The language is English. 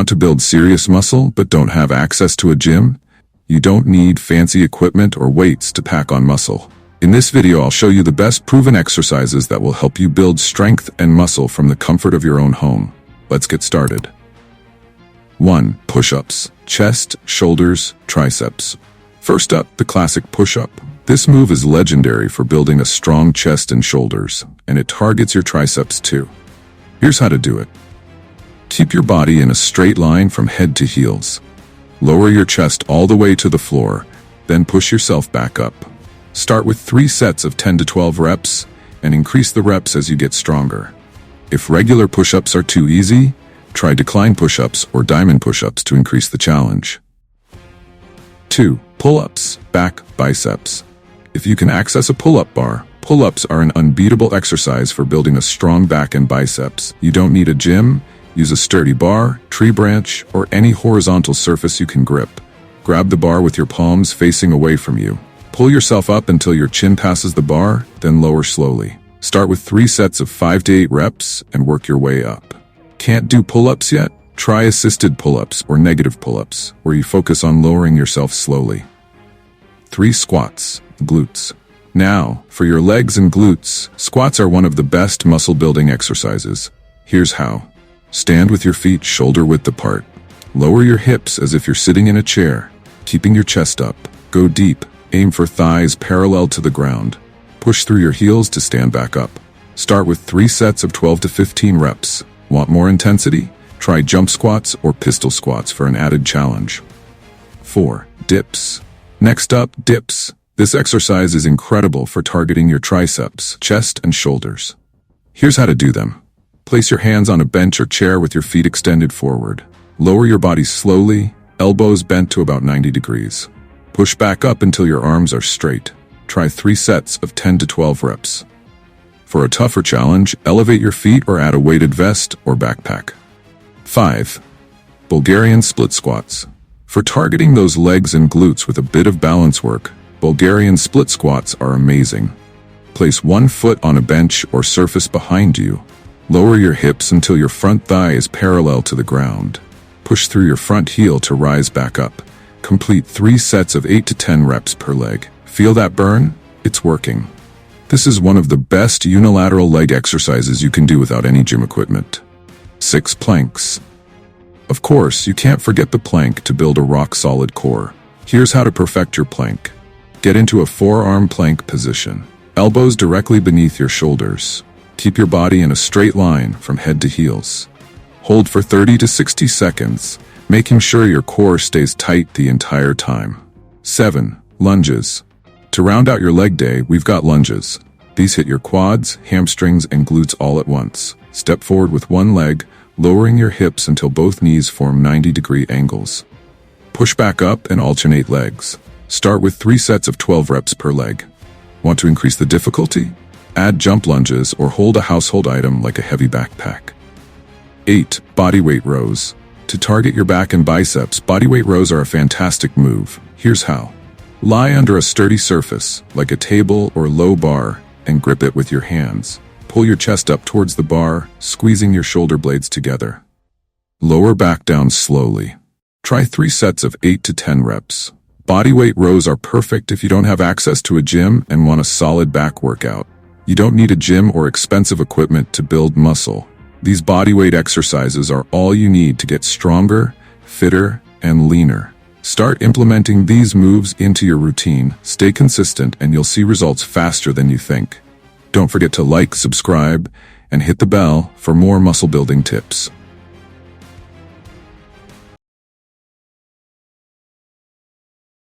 Want to build serious muscle but don't have access to a gym? You don't need fancy equipment or weights to pack on muscle. In this video, I'll show you the best proven exercises that will help you build strength and muscle from the comfort of your own home. Let's get started. 1. Push-ups. Chest, shoulders, triceps. First up, the classic push-up. This move is legendary for building a strong chest and shoulders, and it targets your triceps too. Here's how to do it. Keep your body in a straight line from head to heels. Lower your chest all the way to the floor, then push yourself back up. Start with 3 sets of 10 to 12 reps, and increase the reps as you get stronger. If regular push-ups are too easy, try decline push-ups or diamond push-ups to increase the challenge. 2. Pull-ups, back, biceps. If you can access a pull-up bar, pull-ups are an unbeatable exercise for building a strong back and biceps. You don't need a gym. Use a sturdy bar, tree branch, or any horizontal surface you can grip. Grab the bar with your palms facing away from you. Pull yourself up until your chin passes the bar, then lower slowly. Start with 3 sets of 5 to 8 reps and work your way up. Can't do pull-ups yet? Try assisted pull-ups or negative pull-ups, where you focus on lowering yourself slowly. 3. Squats, glutes. Now, for your legs and glutes, squats are one of the best muscle-building exercises. Here's how. Stand with your feet shoulder-width apart. Lower your hips as if you're sitting in a chair, keeping your chest up. Go deep. Aim for thighs parallel to the ground. Push through your heels to stand back up. Start with 3 sets of 12 to 15 reps. Want more intensity? Try jump squats or pistol squats for an added challenge. 4. Dips. Next up, dips. This exercise is incredible for targeting your triceps, chest, and shoulders. Here's how to do them. Place your hands on a bench or chair with your feet extended forward. Lower your body slowly, elbows bent to about 90 degrees. Push back up until your arms are straight. Try 3 sets of 10 to 12 reps. For a tougher challenge, elevate your feet or add a weighted vest or backpack. 5. Bulgarian split squats. For targeting those legs and glutes with a bit of balance work, Bulgarian split squats are amazing. Place 1 foot on a bench or surface behind you. Lower your hips until your front thigh is parallel to the ground. Push through your front heel to rise back up. Complete 3 sets of 8 to 10 reps per leg. Feel that burn? It's working. This is one of the best unilateral leg exercises you can do without any gym equipment. 6. Planks. Of course, you can't forget the plank to build a rock-solid core. Here's how to perfect your plank. Get into a forearm plank position. Elbows directly beneath your shoulders. Keep your body in a straight line from head to heels. Hold for 30 to 60 seconds, making sure your core stays tight the entire time. 7. Lunges. To round out your leg day, we've got lunges. These hit your quads, hamstrings, and glutes all at once. Step forward with one leg, lowering your hips until both knees form 90-degree angles. Push back up and alternate legs. Start with 3 sets of 12 reps per leg. Want to increase the difficulty? Add jump lunges or hold a household item like a heavy backpack. 8. Bodyweight rows. To target your back and biceps, bodyweight rows are a fantastic move. Here's how. Lie under a sturdy surface, like a table or low bar, and grip it with your hands. Pull your chest up towards the bar, squeezing your shoulder blades together. Lower back down slowly. Try 3 sets of 8 to 10 reps. Bodyweight rows are perfect if you don't have access to a gym and want a solid back workout. You don't need a gym or expensive equipment to build muscle. These bodyweight exercises are all you need to get stronger, fitter, and leaner. Start implementing these moves into your routine, stay consistent, and you'll see results faster than you think. Don't forget to like, subscribe, and hit the bell for more muscle building tips.